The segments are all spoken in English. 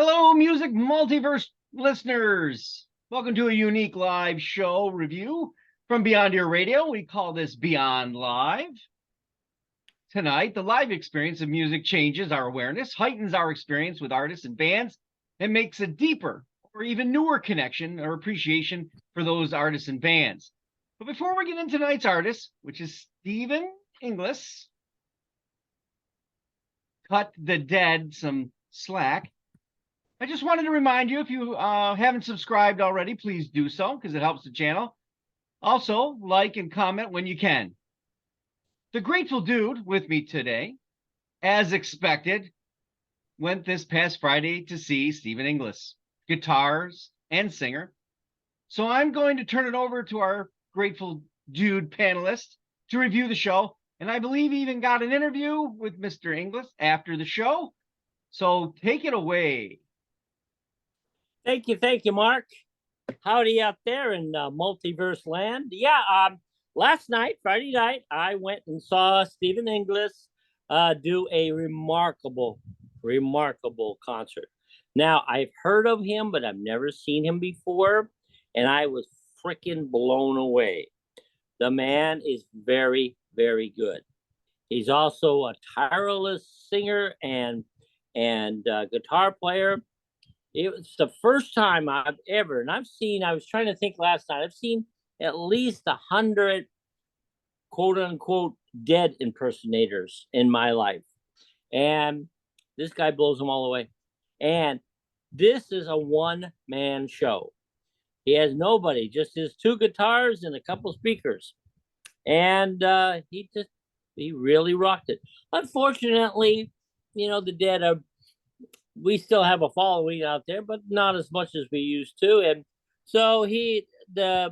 Hello, music multiverse listeners. Welcome to a unique live show review from Beyond Your Radio. We call this Beyond Live. Tonight, the live experience of music changes our awareness, heightens our experience with artists and bands, and makes a deeper or even newer connection or appreciation for those artists and bands. But before we get into tonight's artist, which is Stephen Inglis, cut the dead some slack. I just wanted to remind you, if you haven't subscribed already, please do so because it helps the channel. Also, like and comment when you can. The Grateful Dude with me today, as expected, went this past Friday to see Stephen Inglis, guitars and singer. So I'm going to turn it over to our Grateful Dude panelist to review the show. And I believe he even got an interview with Mr. Inglis after the show. So take it away. Thank you, Mark. Howdy out there in multiverse land. Last night, Friday night, I went and saw Stephen Inglis do a remarkable concert. Now, I've heard of him, but I've never seen him before, and I was freaking blown away. The man is very, very good. He's also a tireless singer and guitar player. It was the first time I've ever, and I was trying to think last night, I've seen at least 100 quote unquote dead impersonators in my life. And this guy blows them all away. And this is a one-man show. He has nobody, just his two guitars and a couple speakers. And he really rocked it. Unfortunately, the dead are, we still have a following out there, but not as much as we used to. And so the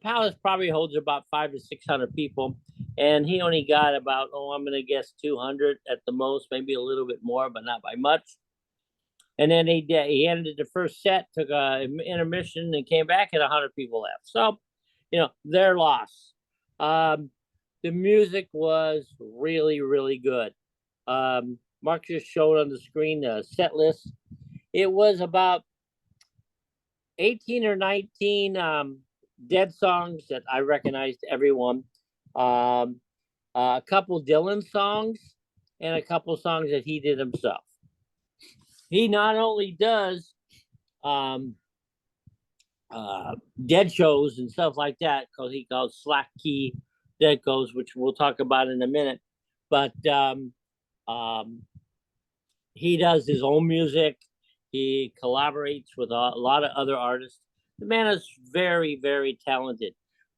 palace probably holds about 500 to 600 people, and he only got about, I'm going to guess 200 at the most, maybe a little bit more, but not by much. And then he ended the first set, took an intermission, and came back, and 100 people left. So, their loss. The music was really, really good. Mark just showed on the screen the set list. It was about 18 or 19 dead songs that I recognized everyone. A couple Dylan songs and a couple songs that he did himself. He not only does dead shows and stuff like that, because he calls Slackin dead goes, which we'll talk about in a minute, but he does his own music. He collaborates with a lot of other artists. The man is very, very talented.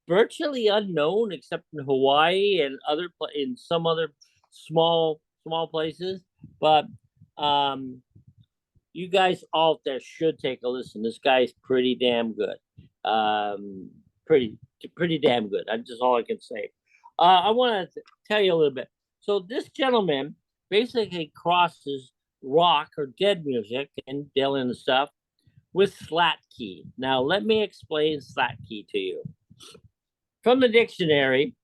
Virtually unknown except in Hawaii and in some other small places. But you guys all there should take a listen. This guy's pretty damn good. Pretty damn good. That's just all I can say. I want to tell you a little bit. So this gentleman basically crosses rock or dead music and Dylan and stuff with Slackin. Now, let me explain Slackin to you. From the dictionary,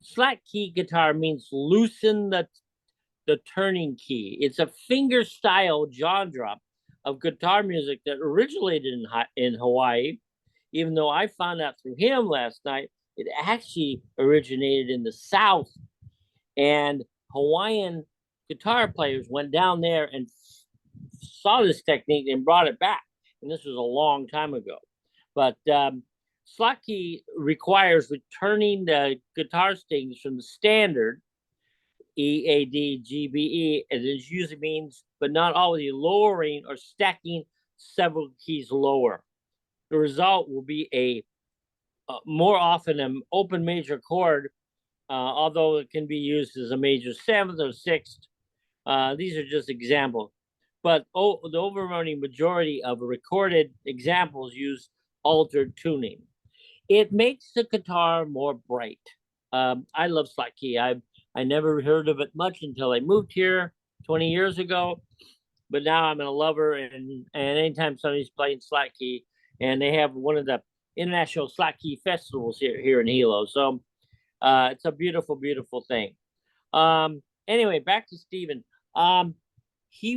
Slackin guitar means loosen the turning key. It's a finger style genre of guitar music that originated in Hawaii, even though I found out through him last night, it actually originated in the South. And Hawaiian guitar players went down there and saw this technique and brought it back. And this was a long time ago. But Slackin requires returning the guitar strings from the standard E, A, D, G, B, E, and it usually means, but not always, lowering or stacking several keys lower. The result will be a more often an open major chord, although it can be used as a major seventh or sixth. These are just examples, but the overwhelming majority of recorded examples use altered tuning. It makes the guitar more bright. I love Slackin. I never heard of it much until I moved here 20 years ago, but now I'm a lover, and anytime somebody's playing Slackin, and they have one of the international Slackin festivals here in Hilo, so it's a beautiful, beautiful thing. Anyway, back to Stephen. He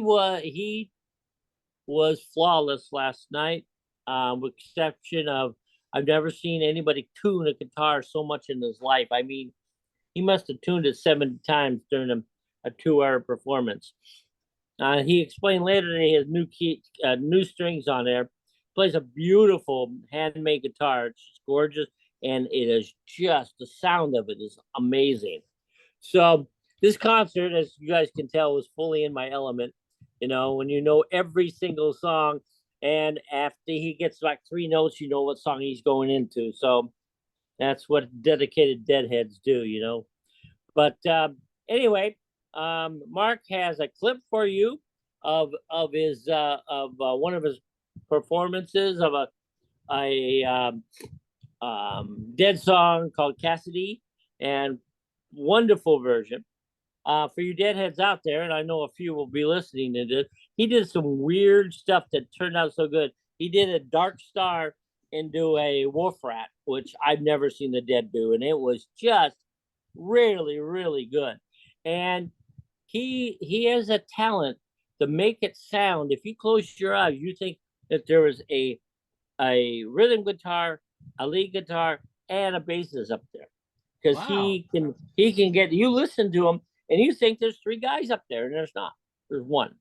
was flawless last night, with exception of I've never seen anybody tune a guitar so much in his life. I mean, he must have tuned it 70 times during a 2-hour performance. He explained later that he has new strings on there. Plays a beautiful handmade guitar. It's just gorgeous, and it is just the sound of it is amazing. So this concert, as you guys can tell, was fully in my element. You know, when you know every single song, and after he gets like 3 notes, you know what song he's going into. So that's what dedicated Deadheads do, you know. But anyway, Mark has a clip for you of his one of his performances of a Dead song called Cassidy, and wonderful version. For you Deadheads out there, and I know a few will be listening to this, he did some weird stuff that turned out so good. He did a Dark Star into a Wolf Rat, which I've never seen the Dead do, and it was just really, really good. And he has a talent to make it sound. If you close your eyes, you think that there is a rhythm guitar, a lead guitar, and a bassist up there, because Wow. he can get you listen to him and you think there's 3 guys up there, and there's not. There's 1.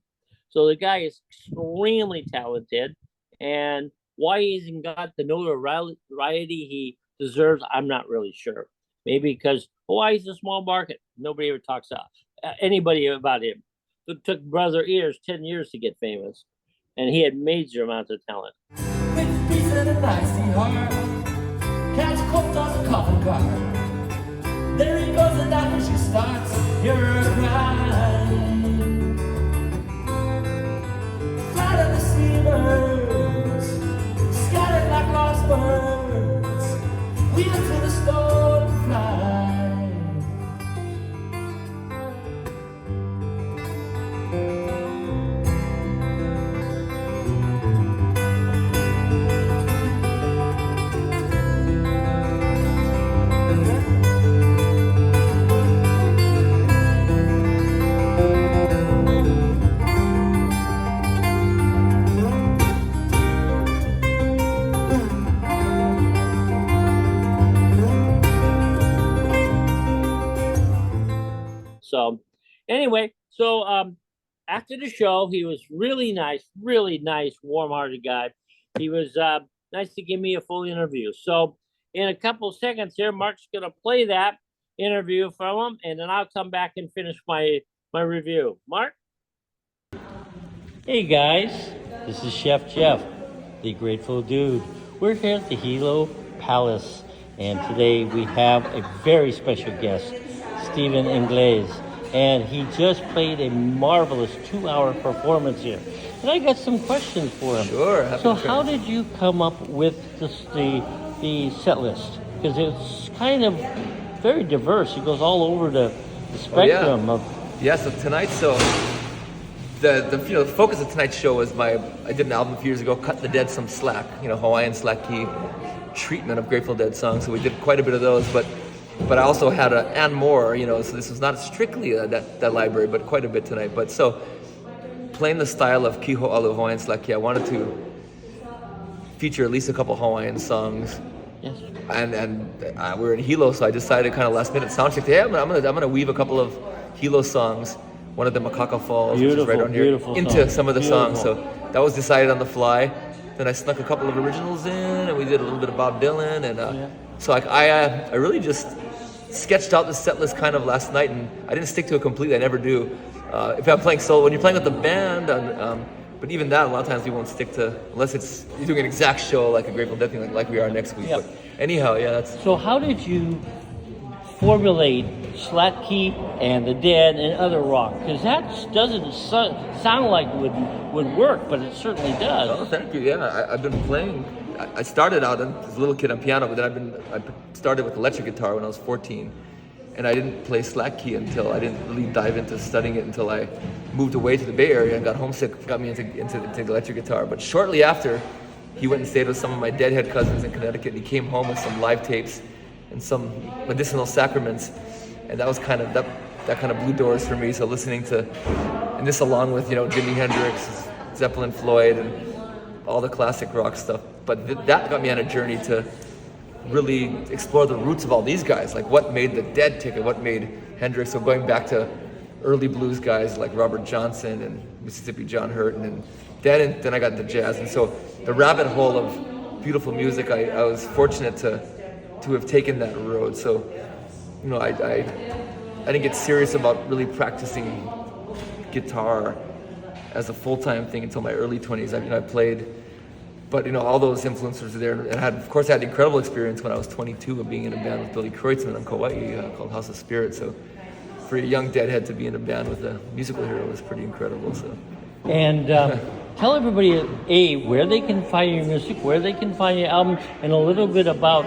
So the guy is extremely talented, and why he hasn't got the notoriety he deserves, I'm not really sure. Maybe because Hawaii's a small market. Nobody ever talks to anybody about him. It took Brother Ears 10 years to get famous, and he had major amounts of talent. With peace and a icy heart, catch cold on the coffin car. There he goes, and now here she starts, hear her crying. Flat on the seabirds, scattered like lost birds, we until the storm fly. So anyway, so after the show, he was really nice, warm-hearted guy. He was nice to give me a full interview. So in a couple seconds here, Mark's gonna play that interview from him, and then I'll come back and finish my review. Mark? Hey guys, this is Chef Jeff, the Grateful Dude. We're here at the Hilo Palace, and today we have a very special guest, Stephen Inglis, and he just played a marvelous 2-hour performance here. And I got some questions for him. Sure. So how did you come up with the set list? Because it's kind of very diverse. It goes all over the spectrum of... Yeah, so tonight, the focus of tonight's show was I did an album a few years ago, Cut the Dead Some Slack, Hawaiian slack key treatment of Grateful Dead songs. So we did quite a bit of those, but I also had and more, so this was not strictly that library, but quite a bit tonight. But so playing the style of Kiho Alu Hawaiian slack key, I wanted to feature at least a couple Hawaiian songs. Yes. And we were in Hilo, so I decided kind of last minute sound check. Yeah, I'm gonna weave a couple of Hilo songs, one of them Makaka Falls, which is right around here, into some of the songs. So that was decided on the fly. Then I snuck a couple of originals in, and we did a little bit of Bob Dylan, and so I really just sketched out the set list kind of last night, and I didn't stick to it completely. I never do. If I'm playing solo, when you're playing with the band, but even that, a lot of times we won't stick to, unless you're doing an exact show like a Grateful Dead thing, like we are next week. Yep. But anyhow, that's. So how did you formulate Slack Key and the Dead and other rock? Because that doesn't sound like it would work, but it certainly does. Oh, thank you. Yeah, I've been playing. I started out as a little kid on piano, but then I started with electric guitar when I was 14, and I didn't play Slack Key until I didn't really dive into studying it until I moved away to the Bay Area and got homesick, got me into electric guitar. But shortly after, he went and stayed with some of my Deadhead cousins in Connecticut, and he came home with some live tapes and some medicinal sacraments, and that was kind of that kind of blew doors for me. So listening to, and this along with Jimi Hendrix, Zeppelin, Floyd, and all the classic rock stuff. But that got me on a journey to really explore the roots of all these guys, like what made the Dead tick and what made Hendrix. So going back to early blues guys like Robert Johnson and Mississippi John Hurt, and then I got into jazz. And so the rabbit hole of beautiful music, I was fortunate to have taken that road. So, you know, I didn't get serious about really practicing guitar as a full-time thing until my early 20s. I played, but you know, all those influences are there. And I had incredible experience when I was 22 of being in a band with Billy Kreutzmann on Kauai called House of Spirit. So for a young deadhead to be in a band with a musical hero was pretty incredible. So. And tell everybody, where they can find your music, where they can find your album, and a little bit about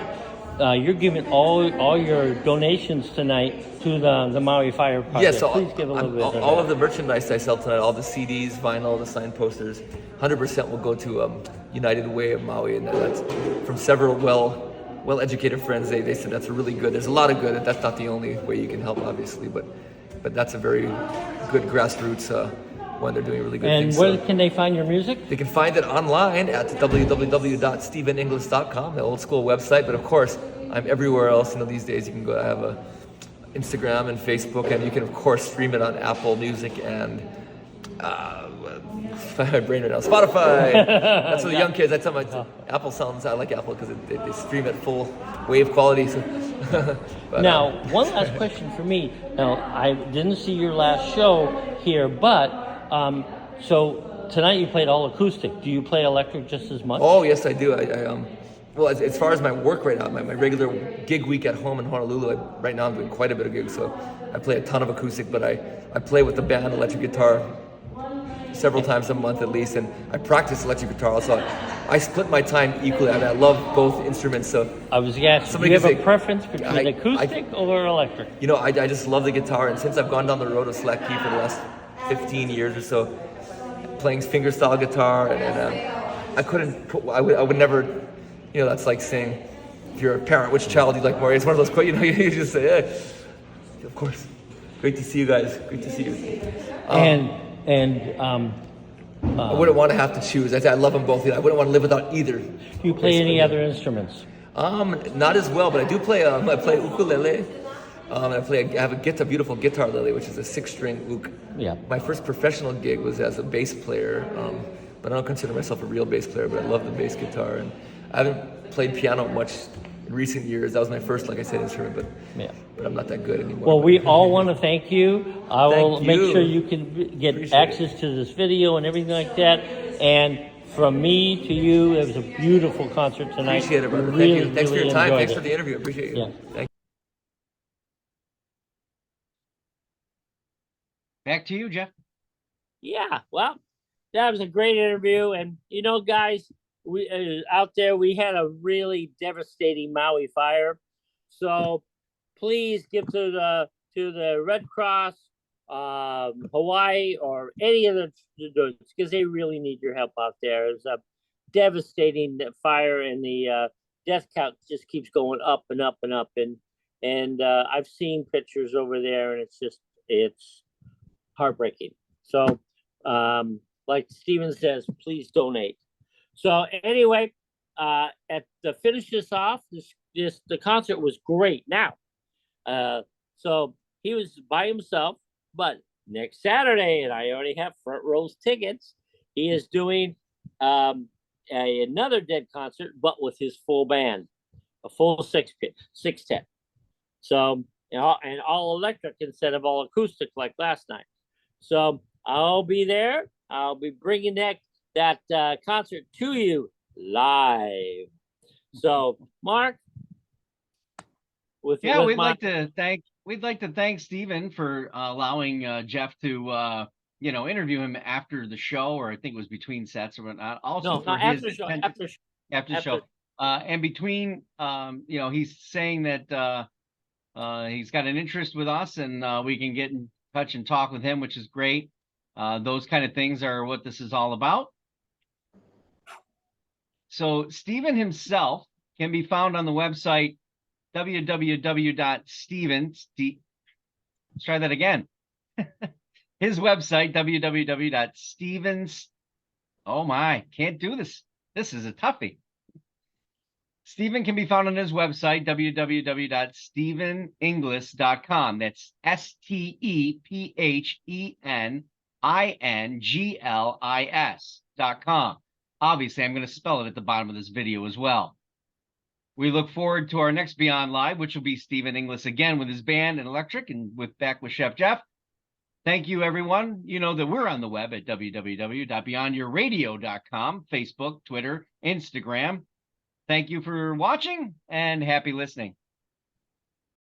you're giving all your donations tonight to the Maui Fire Project. Yeah, so please give a little bit of all of the merchandise I sell tonight, all the CDs, vinyl, the signed posters, 100% will go to United Way of Maui, and that's from several well-educated friends. They said that's a really good. There's a lot of good. That's not the only way you can help, obviously, but that's a very good grassroots one. They're doing really good things. And where can they find your music? They can find it online at www.steveninglis.com, the old school website. But of course, I'm everywhere else. You know, these days you can go. I have a Instagram and Facebook, and you can of course stream it on Apple Music and my brain right now, Spotify. That's what the young kids. I tell my Apple sounds. I like Apple because they stream at full wave quality. So but, now, one last question for me. Now, I didn't see your last show here, but so tonight you played all acoustic. Do you play electric just as much? Oh yes, I do. Well, as far as my work right now, my regular gig week at home in Honolulu, right now I'm doing quite a bit of gigs, so I play a ton of acoustic, but I play with the band electric guitar several times a month at least, and I practice electric guitar also. I split my time equally. I love both instruments, so... I was asking, do you have a preference between acoustic or electric? You know, I just love the guitar, and since I've gone down the road of Slackin for the last 15 years or so, playing fingerstyle guitar, and I couldn't put... I would never... You know, that's like saying, if you're a parent, which child do you like more? It's one of those questions, you know, you just say, hey, of course. Great to see you guys. Great to see you. I wouldn't want to have to choose. I love them both. I wouldn't want to live without either. Do you play any other instruments? Not as well, but I do play. I play ukulele. I have a beautiful guitar lily, which is a 6-string uk. Yeah. My first professional gig was as a bass player, but I don't consider myself a real bass player. But I love the bass guitar, and I haven't played piano much in recent years. That was my first, like I said, instrument, but I'm not that good anymore. Well, we all want to thank you. I will make sure you can get Appreciate access to this video and everything like that. And from me to you, it was a beautiful concert tonight. Appreciate it, brother. Really, thank you. Thanks for your time. Thanks for the interview. Appreciate you. Yeah. Thank you. Back to you, Jeff. Yeah, well, that was a great interview. And, you know, guys, we out there, we had a really devastating Maui fire. So please give to the Red Cross, Hawaii, or any of the because they really need your help out there. It's a devastating fire, and the death count just keeps going up and up and up. And I've seen pictures over there, and it's heartbreaking. So, like Steven says, please donate. So anyway, to finish this off, the concert was great. Now, so he was by himself, but next Saturday, and I already have front rows tickets, he is doing another Dead concert, but with his full band, a full sextet. So, and all electric instead of all acoustic like last night. So I'll be there. I'll be bringing that concert to you live. So, Mark, we'd like to thank Steven for allowing Jeff to interview him after the show, or I think it was between sets or whatnot. Also, after the show. And between, he's saying that he's got an interest with us, and we can get in touch and talk with him, which is great. Those kind of things are what this is all about. So Steven himself can be found on the website www.stevens. Let's try that again. His website, www.stevens, Oh my, can't do this. This is a toughie. Stephen can be found on his website, www.stepheninglis.com. That's STEPHENINGLIS.com. Obviously, I'm going to spell it at the bottom of this video as well. We look forward to our next Beyond Live, which will be Stephen Inglis again with his band and electric and back with Chef Jeff. Thank you, everyone. You know that we're on the web at www.beyondyourradio.com, Facebook, Twitter, Instagram. Thank you for watching and happy listening.